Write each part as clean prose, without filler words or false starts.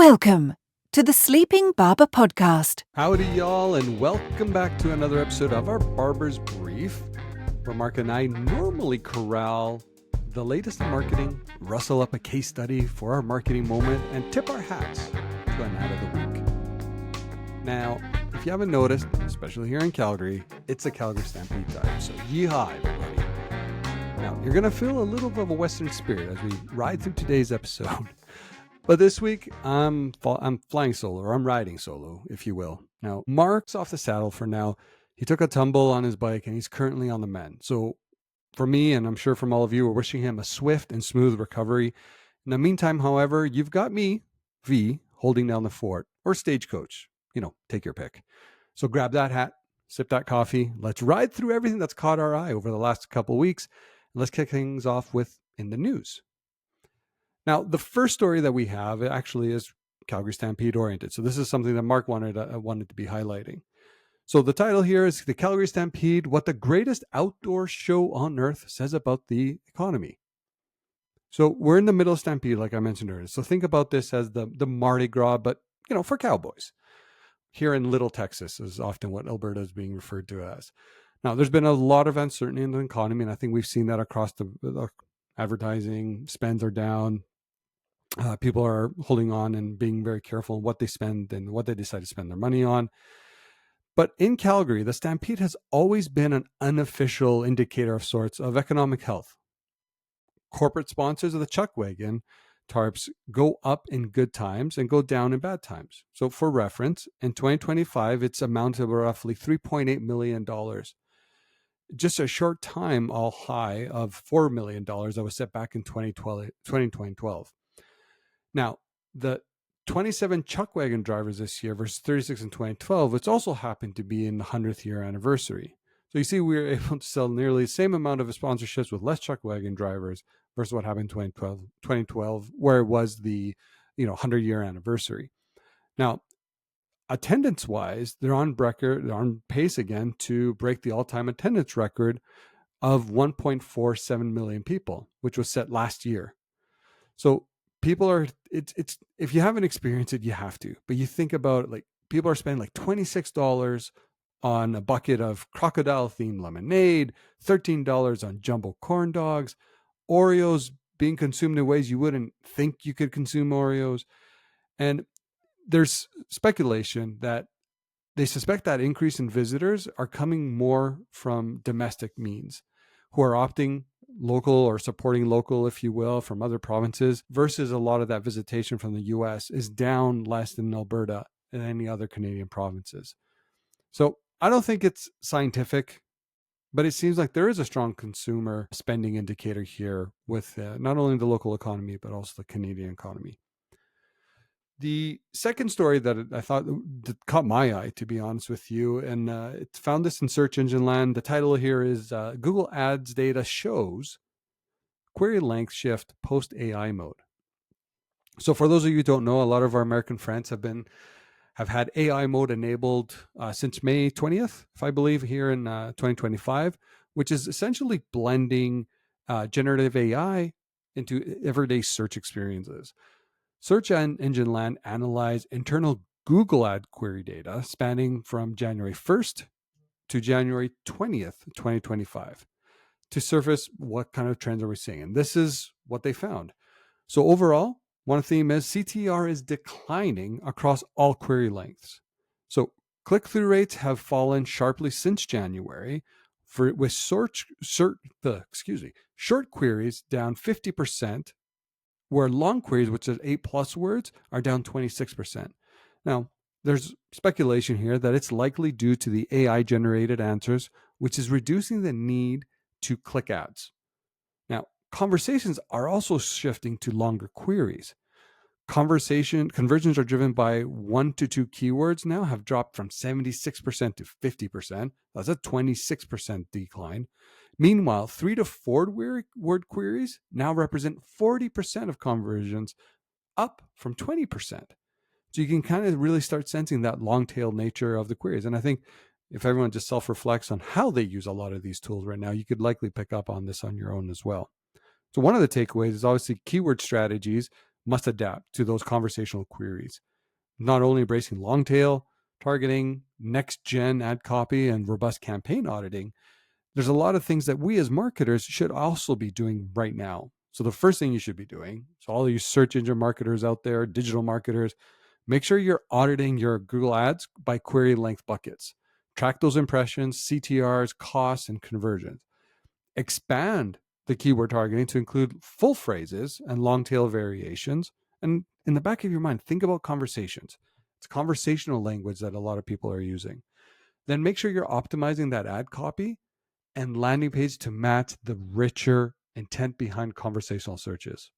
Welcome to the Sleeping Barber podcast. Howdy, y'all, and welcome back to another episode of our Barber's Brief, where Mark and I normally corral the latest in marketing, rustle up a case study for our marketing moment, and tip our hats to an ad of the week. Now, if you haven't noticed, especially here in Calgary, it's a Calgary Stampede time, so yeehaw, everybody. Now, you're going to feel a little bit of a Western spirit as we ride through today's episode. But this week, I'm flying solo, or I'm riding solo, if you will. Now, Mark's off the saddle for now. He took a tumble on his bike, and he's currently on the mend. So for me, and I'm sure from all of you, we're wishing him a swift and smooth recovery. In the meantime, however, you've got me, V, holding down the fort, or stagecoach. Take your pick. So grab that hat, sip that coffee. Let's ride through everything that's caught our eye over the last couple of weeks. And let's kick things off with in the news. Now, the first story that we have actually is Calgary Stampede oriented. So this is something that Mark wanted to be highlighting. So the title here is The Calgary Stampede, What the Greatest Outdoor Show on Earth Says About the Economy. So we're in the middle of Stampede, like I mentioned earlier. So think about this as the Mardi Gras, but, for cowboys. Here in Little Texas is often what Alberta is being referred to as. Now, there's been a lot of uncertainty in the economy, and I think we've seen that across the advertising. Spends are down. People are holding on and being very careful in what they spend and what they decide to spend their money on. But in Calgary, the Stampede has always been an unofficial indicator of sorts of economic health. Corporate sponsors of the Chuckwagon, Tarps, go up in good times and go down in bad times. So for reference, in 2025, it's amounted to roughly $3.8 million. Just a short time all high of $4 million that was set back in 2012. Now, the 27 Chuckwagon drivers this year versus 36 in 2012, which also happened to be in the 100th year anniversary. So you see, we were able to sell nearly the same amount of sponsorships with less Chuckwagon drivers versus what happened in 2012, where it was the 100-year anniversary. Now, attendance-wise, they're on pace again to break the all-time attendance record of 1.47 million people, which was set last year. So people are, it's if you haven't experienced it, you have to. But you think about it, like people are spending like $26 on a bucket of crocodile-themed lemonade, $13 on jumbo corn dogs, Oreos being consumed in ways you wouldn't think you could consume Oreos. And there's speculation that they suspect that increase in visitors are coming more from domestic means, who are opting local or supporting local, if you will, from other provinces, versus a lot of that visitation from the US is down less than Alberta and any other Canadian provinces. So I don't think it's scientific, but it seems like there is a strong consumer spending indicator here with not only the local economy, but also the Canadian economy. The second story that I thought that caught my eye, to be honest with you, and it found this in search engine land. The title here is Google Ads data shows query length shift post AI mode. So for those of you who don't know, a lot of our American friends have had AI mode enabled since May 20th, if I believe, here in 2025, which is essentially blending generative AI into everyday search experiences. Search Engine Land analyzed internal Google ad query data spanning from January 1st to January 20th, 2025 to surface what kind of trends are we seeing. And this is what they found. So overall, one theme is CTR is declining across all query lengths. So click-through rates have fallen sharply since January, with short queries down 50%, where long queries, which is 8+ words, are down 26%. Now, there's speculation here that it's likely due to the AI-generated answers, which is reducing the need to click ads. Now, conversations are also shifting to longer queries. Conversions are driven by 1 to 2 keywords now have dropped from 76% to 50%. That's a 26% decline. Meanwhile, 3 to 4 word queries now represent 40% of conversions, up from 20%. So you can kind of really start sensing that long tail nature of the queries. And I think if everyone just self-reflects on how they use a lot of these tools right now, you could likely pick up on this on your own as well. So one of the takeaways is obviously keyword strategies must adapt to those conversational queries, not only embracing long tail targeting, next gen ad copy, and robust campaign auditing. There's a lot of things that we as marketers should also be doing right now. So the first thing you should be doing, so all of you search engine marketers out there, digital marketers, make sure you're auditing your Google Ads by query length buckets. Track those impressions, CTRs, costs, and conversions. Expand the keyword targeting to include full phrases and long tail variations. And in the back of your mind, think about conversations. It's conversational language that a lot of people are using. Then make sure you're optimizing that ad copy and landing page to match the richer intent behind conversational searches.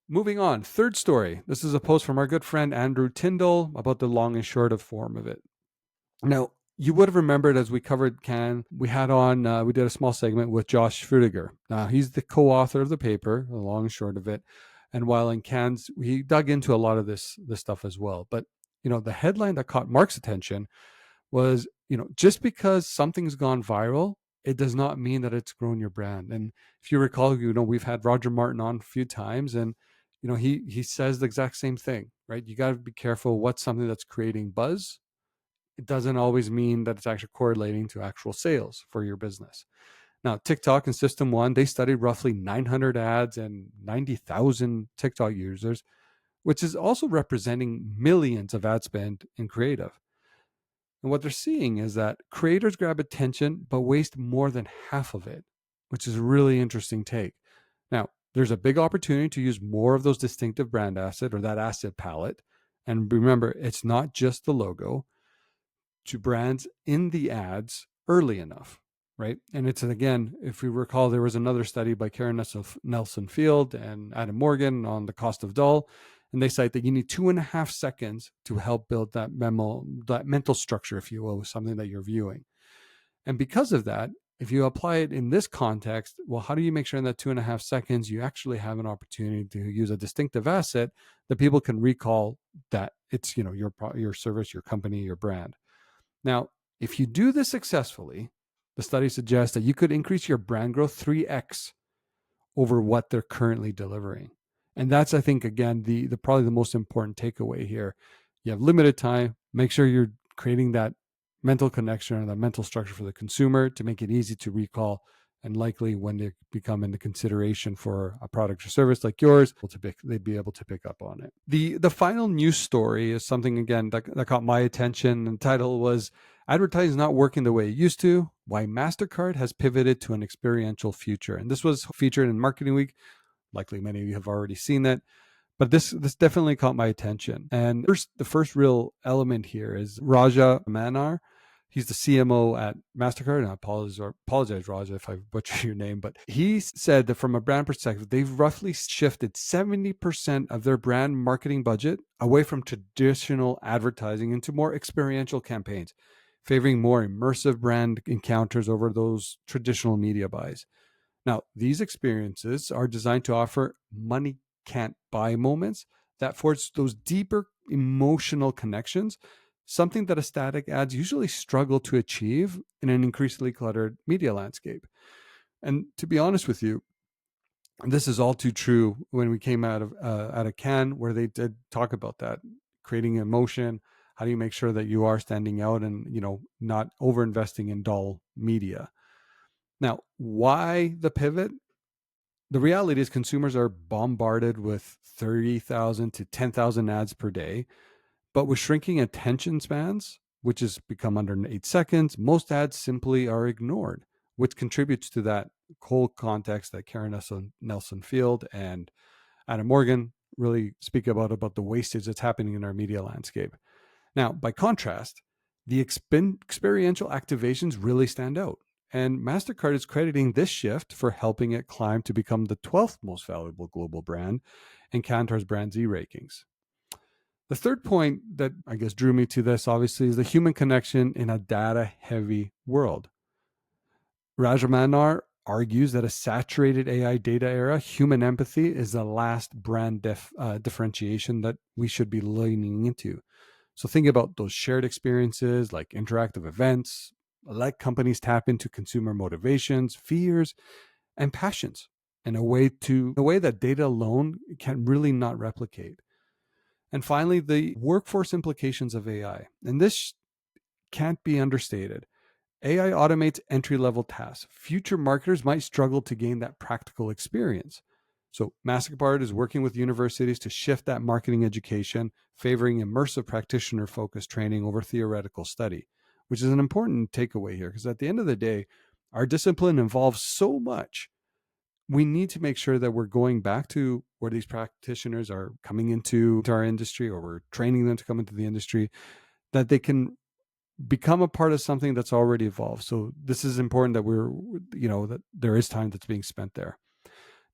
Moving on, third story. This is a post from our good friend Andrew Tyndall about the long and short of form of it. Now, you would have remembered as we covered Cannes, we did a small segment with Josh Frutiger. Now, he's the co-author of the paper, the long and short of it. And while in Cannes, he dug into a lot of this stuff as well. But, the headline that caught Mark's attention was, just because something's gone viral, it does not mean that it's grown your brand. And if you recall, we've had Roger Martin on a few times, and he says the exact same thing, right? You got to be careful what's something that's creating buzz. It doesn't always mean that it's actually correlating to actual sales for your business. Now, TikTok and System One, they studied roughly 900 ads and 90,000 TikTok users, which is also representing millions of ad spend in creative. And what they're seeing is that creators grab attention, but waste more than half of it, which is a really interesting take. Now, there's a big opportunity to use more of those distinctive brand asset or that asset palette. And remember, it's not just the logo, to brands in the ads early enough, right? And it's, again, if we recall, there was another study by Karen Nelson Field and Adam Morgan on the cost of dull. And they cite that you need 2.5 seconds to help build that mental structure, if you will, with something that you're viewing. And because of that, if you apply it in this context, well, how do you make sure in that 2.5 seconds you actually have an opportunity to use a distinctive asset that people can recall that it's your service, your company, your brand? Now, if you do this successfully, the study suggests that you could increase your brand growth 3x over what they're currently delivering. And that's, I think, again, the probably the most important takeaway here. You have limited time. Make sure you're creating that mental connection or that mental structure for the consumer to make it easy to recall, and likely when they become into consideration for a product or service like yours, they'd be able to pick up on it. The final news story is something, again, that caught my attention. The title was "Advertising is Not Working the Way It Used to, Why MasterCard Has Pivoted to an Experiential Future." And this was featured in Marketing Week. Likely many of you have already seen that. But this definitely caught my attention. And the first real element here is Raja Manar. He's the CMO at MasterCard. And I apologize, Raja, if I butcher your name. But he said that from a brand perspective, they've roughly shifted 70% of their brand marketing budget away from traditional advertising into more experiential campaigns, favoring more immersive brand encounters over those traditional media buys. Now, these experiences are designed to offer money can't buy moments that forge those deeper emotional connections, something that a static ads usually struggle to achieve in an increasingly cluttered media landscape. And to be honest with you, this is all too true when we came out of Cannes, where they did talk about that, creating emotion. How do you make sure that you are standing out and, not over-investing in dull media? Now, why the pivot? The reality is consumers are bombarded with 30,000 to 10,000 ads per day, but with shrinking attention spans, which has become under 8 seconds, most ads simply are ignored, which contributes to that whole context that Karen Nelson Field and Adam Morgan really speak about the wastage that's happening in our media landscape. Now, by contrast, the experiential activations really stand out. And MasterCard is crediting this shift for helping it climb to become the 12th most valuable global brand in Kantar's Brand Z rankings. The third point that I guess drew me to this, obviously, is the human connection in a data-heavy world. Rajamanar argues that a saturated AI data era, human empathy is the last brand differentiation that we should be leaning into. So think about those shared experiences like interactive events. Let companies tap into consumer motivations, fears, and passions, in a way that data alone can really not replicate. And finally, the workforce implications of AI. And this can't be understated. AI automates entry-level tasks. Future marketers might struggle to gain that practical experience. So MasterCard is working with universities to shift that marketing education, favoring immersive practitioner-focused training over theoretical study, which is an important takeaway here, because at the end of the day, our discipline involves so much. We need to make sure that we're going back to where these practitioners are coming into our industry, or we're training them to come into the industry, that they can become a part of something that's already evolved. So this is important that that there is time that's being spent there.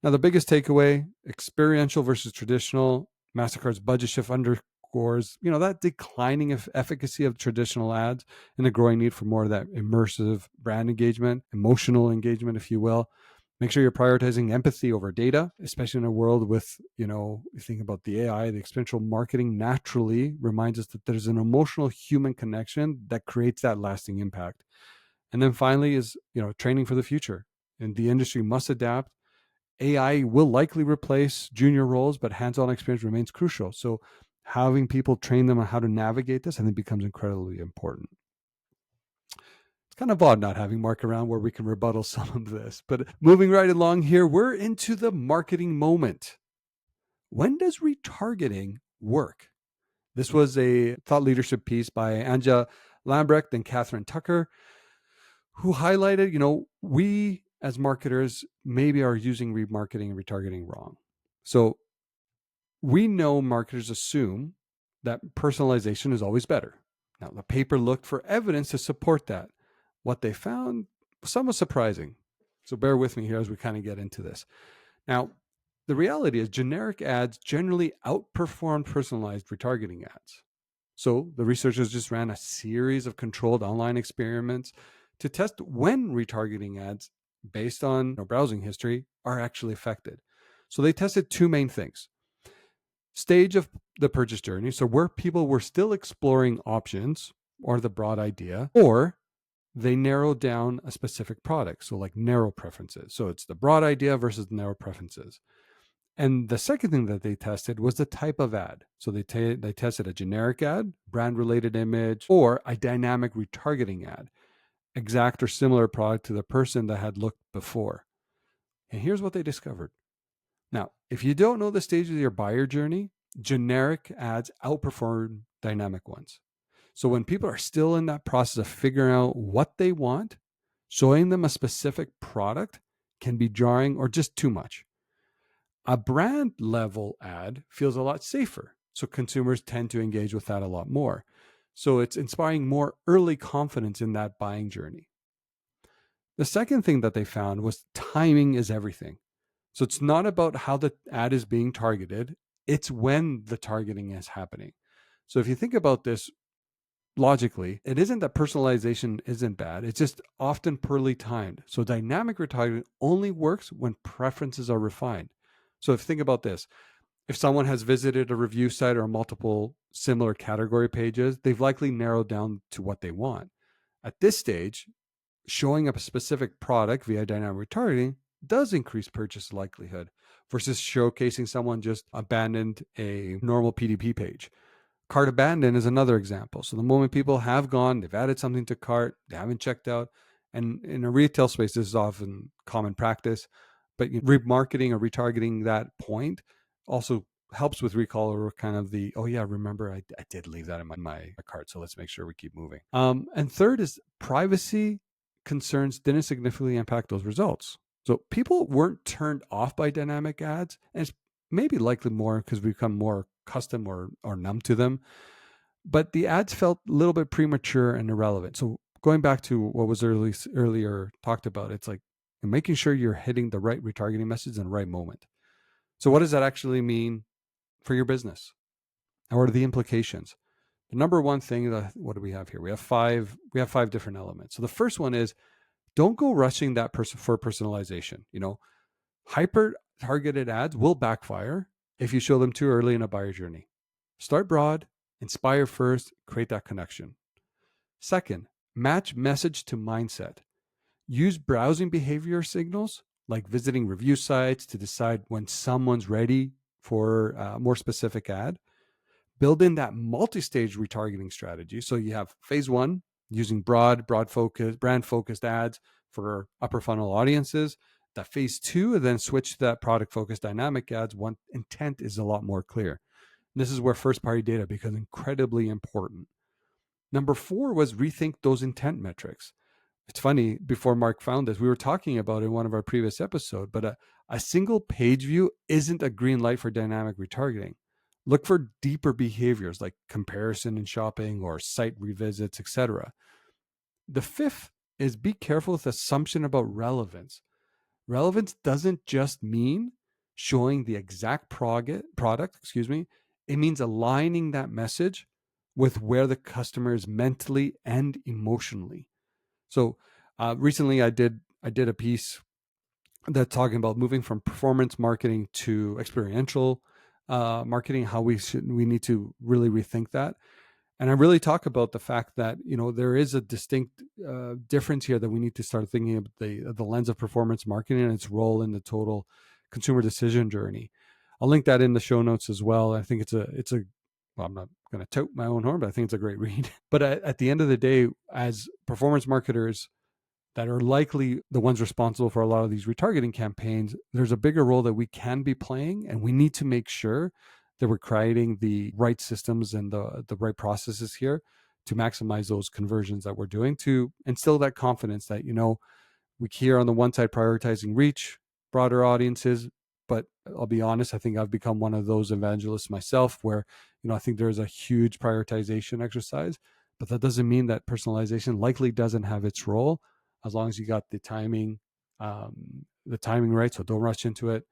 Now, the biggest takeaway, experiential versus traditional, MasterCard's budget shift underscores, that declining efficacy of traditional ads and the growing need for more of that immersive brand engagement, emotional engagement, if you will. Make sure you're prioritizing empathy over data, especially in a world with, you think about the AI, the experiential marketing naturally reminds us that there's an emotional human connection that creates that lasting impact. And then finally is, training for the future. And the industry must adapt. AI will likely replace junior roles, but hands-on experience remains crucial. So having people train them on how to navigate this, I think, becomes incredibly important. It's kind of odd not having Mark around where we can rebuttal some of this. But moving right along here, we're into the marketing moment. When does retargeting work? This was a thought leadership piece by Anja Lambrecht and Catherine Tucker, who highlighted, we as marketers maybe are using remarketing and retargeting wrong. So we know marketers assume that personalization is always better. Now, the paper looked for evidence to support that. What they found was somewhat surprising. So bear with me here as we kind of get into this. Now, the reality is generic ads generally outperform personalized retargeting ads. So the researchers just ran a series of controlled online experiments to test when retargeting ads based on browsing history are actually affected. So they tested two main things. Stage of the purchase journey, so where people were still exploring options or the broad idea, or they narrowed down a specific product, so like narrow preferences. So it's the broad idea versus narrow preferences. And the second thing that they tested was the type of ad. So they tested a generic ad, brand-related image, or a dynamic retargeting ad, exact or similar product to the person that had looked before. And here's what they discovered. Now, if you don't know the stage of your buyer journey, generic ads outperform dynamic ones. So when people are still in that process of figuring out what they want, showing them a specific product can be jarring or just too much. A brand level ad feels a lot safer. So consumers tend to engage with that a lot more. So it's inspiring more early confidence in that buying journey. The second thing that they found was timing is everything. So it's not about how the ad is being targeted, it's when the targeting is happening. So if you think about this logically, it isn't that personalization isn't bad, it's just often poorly timed. So dynamic retargeting only works when preferences are refined. So if you think about this, if someone has visited a review site or multiple similar category pages, they've likely narrowed down to what they want. At this stage, showing up a specific product via dynamic retargeting does increase purchase likelihood versus showcasing someone just abandoned a normal PDP page. Cart abandon is another example. So the moment people have gone, they've added something to cart, they haven't checked out. And in a retail space, this is often common practice, but remarketing or retargeting that point also helps with recall or kind of the, oh yeah, remember I did leave that in my cart. So let's make sure we keep moving. And third is privacy concerns didn't significantly impact those results. So people weren't turned off by dynamic ads, and it's maybe likely more because we become more accustomed or numb to them. But the ads felt a little bit premature and irrelevant. So going back to what was earlier talked about, it's like making sure you're hitting the right retargeting message in the right moment. So what does that actually mean for your business? And what are the implications? The number one thing, what do we have here? We have five different elements. So the first one is, don't go rushing that person for personalization. Hyper targeted ads will backfire if you show them too early in a buyer journey. Start broad, inspire first, create that connection. Second, match message to mindset. Use browsing behavior signals like visiting review sites to decide when someone's ready for a more specific ad. Build in that multi-stage retargeting strategy. So you have phase one, using brand focused ads for upper funnel audiences. That phase two, and then switch to that product focused dynamic ads when intent is a lot more clear. And this is where first party data becomes incredibly important. Number four was rethink those intent metrics. It's funny, before Mark found this, we were talking about in one of our previous episodes, but a single page view isn't a green light for dynamic retargeting. Look for deeper behaviors like comparison in shopping or site revisits, etc. The fifth is be careful with assumption about relevance. Relevance doesn't just mean showing the exact product, it means aligning that message with where the customer is mentally and emotionally. So recently I did a piece that talking about moving from performance marketing to experiential marketing, how we need to really rethink that. And I really talk about the fact that, there is a distinct difference here that we need to start thinking of the lens of performance marketing and its role in the total consumer decision journey. I'll link that in the show notes as well. I think it's a well, I'm not going to toot my own horn, but I think it's a great read. But at the end of the day, as performance marketers that are likely the ones responsible for a lot of these retargeting campaigns, there's a bigger role that we can be playing, and we need to make sure that we're creating the right systems and the right processes here to maximize those conversions that we're doing, to instill that confidence that, we here on the one side prioritizing reach, broader audiences. But I'll be honest, I think I've become one of those evangelists myself where, I think there's a huge prioritization exercise, but that doesn't mean that personalization likely doesn't have its role, as long as you got the timing right. So don't rush into it.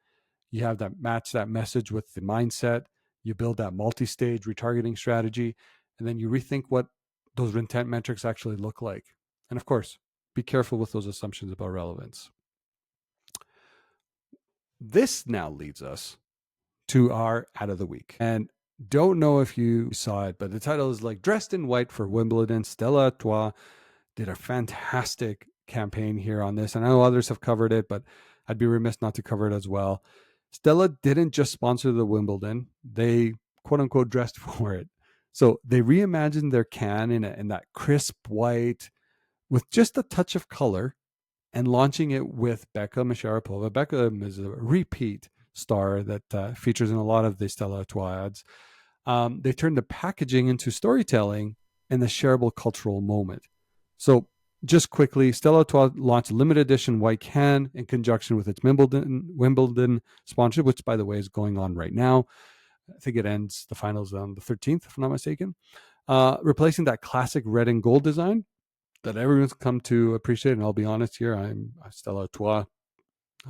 You have that match that message with the mindset. You build that multi-stage retargeting strategy, and then you rethink what those intent metrics actually look like. And of course, be careful with those assumptions about relevance. This now leads us to our ad of the week. And don't know if you saw it, but the title is like Dressed in White for Wimbledon. Stella Artois did a fantastic campaign here on this. And I know others have covered it, but I'd be remiss not to cover it as well. Stella didn't just sponsor the Wimbledon. They, quote unquote, dressed for it. So they reimagined their can in that crisp white with just a touch of color, and launching it with Beckham and Sharapova. Beckham is a repeat star that features in a lot of the Stella Artois ads. They turned the packaging into storytelling and the shareable cultural moment. So just quickly, Stella Artois launched a limited edition white can in conjunction with its Wimbledon sponsorship, which, by the way, is going on right now. I think it ends the finals on the 13th, if I'm not mistaken. Replacing that classic red and gold design that everyone's come to appreciate. And I'll be honest here, I'm Stella Artois.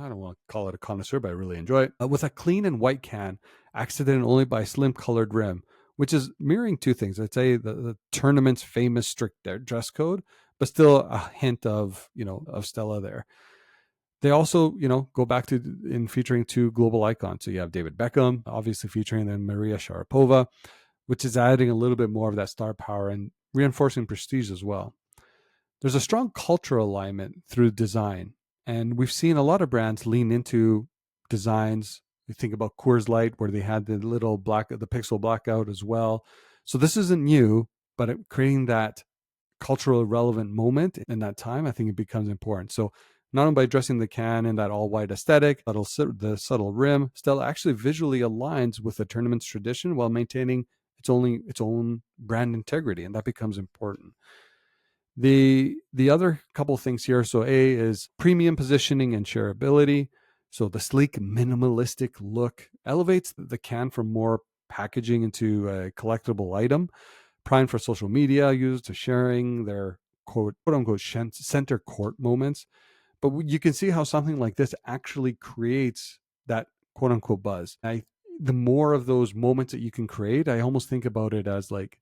I don't want to call it a connoisseur, but I really enjoy it. With a clean and white can, accented only by a slim colored rim, which is mirroring two things. I'd say the tournament's famous strict dress code, but still a hint of, of Stella there. They also, go back to in featuring two global icons. So you have David Beckham, obviously featuring then Maria Sharapova, which is adding a little bit more of that star power and reinforcing prestige as well. There's a strong cultural alignment through design, and we've seen a lot of brands lean into designs. You think about Coors Light, where they had the little the pixel blackout as well. So this isn't new, but creating that cultural relevant moment in that time, I think it becomes important. So not only by dressing the can in that all white aesthetic, the subtle rim, Stella actually visually aligns with the tournament's tradition while maintaining its own brand integrity, and that becomes important. The other couple things here, so A is premium positioning and shareability. So the sleek, minimalistic look elevates the can from more packaging into a collectible item, prime for social media users to sharing their quote unquote center court moments. But you can see how something like this actually creates that quote unquote buzz. The more of those moments that you can create, I almost think about it as like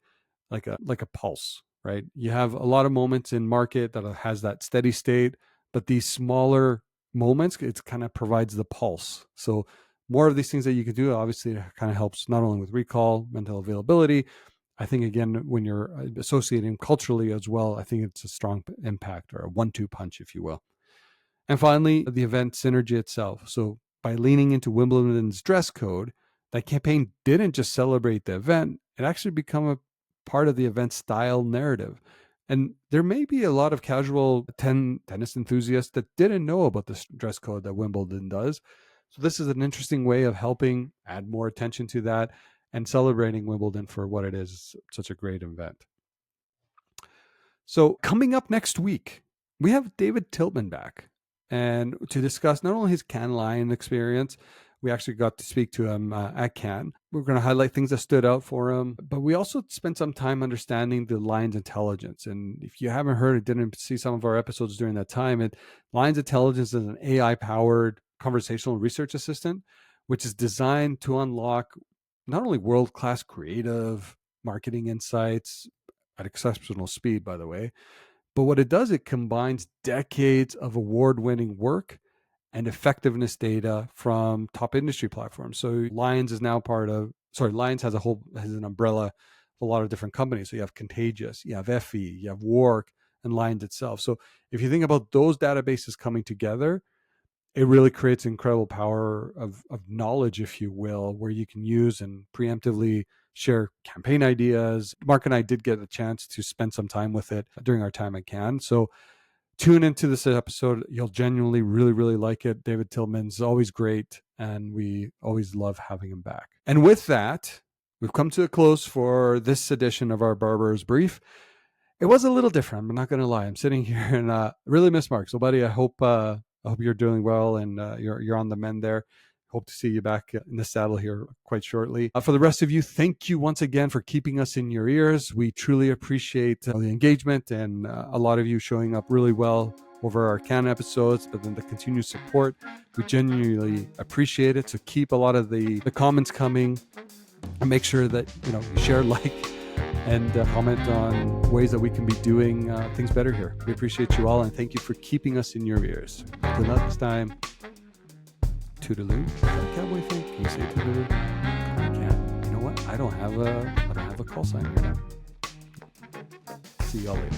a pulse, right? You have a lot of moments in market that has that steady state, but these smaller moments, it kind of provides the pulse. So more of these things that you can do, obviously it kind of helps not only with recall, mental availability. I think, again, when you're associating culturally as well, I think it's a strong impact, or a 1-2 punch, if you will. And finally, the event synergy itself. So by leaning into Wimbledon's dress code, that campaign didn't just celebrate the event, it actually became a part of the event style narrative. And there may be a lot of casual tennis enthusiasts that didn't know about this dress code that Wimbledon does. So this is an interesting way of helping add more attention to that and celebrating Wimbledon for what it is, such a great event. So coming up next week, we have David Tiltman back, and to discuss not only his Cannes Lion experience, we actually got to speak to him at Cannes. We're going to highlight things that stood out for him, but we also spent some time understanding the Lion's intelligence. And if you haven't heard or didn't see some of our episodes during that time, Lion's intelligence is an AI-powered conversational research assistant, which is designed to unlock not only world-class creative marketing insights at exceptional speed, by the way, but what it does, it combines decades of award-winning work and effectiveness data from top industry platforms. So Lions is now Lions has an umbrella of a lot of different companies. So you have Contagious, you have Effie, you have Work, and Lions itself. So if you think about those databases coming together, it really creates incredible power of knowledge, if you will, where you can use and preemptively share campaign ideas. Mark and I did get a chance to spend some time with it during our time at Cannes. So tune into this episode. You'll genuinely really, really like it. David Tiltman's always great, and we always love having him back. And with that, we've come to a close for this edition of our Barber's Brief. It was a little different. I'm not going to lie. I'm sitting here and really miss Mark. So, buddy, I hope you're doing well and you're on the mend there. Hope to see you back in the saddle here quite shortly. For the rest of you, thank you once again for keeping us in your ears. We truly appreciate the engagement and a lot of you showing up really well over our Cannes episodes, but then the continued support. We genuinely appreciate it. So keep a lot of the comments coming and make sure that you share, like, and comment on ways that we can be doing things better here. We appreciate you all, and thank you for keeping us in your ears. Until next time, toodaloo. Is that a cowboy thing? Can you say toodaloo? I can't. You know what? I don't have a call sign here now. See y'all later.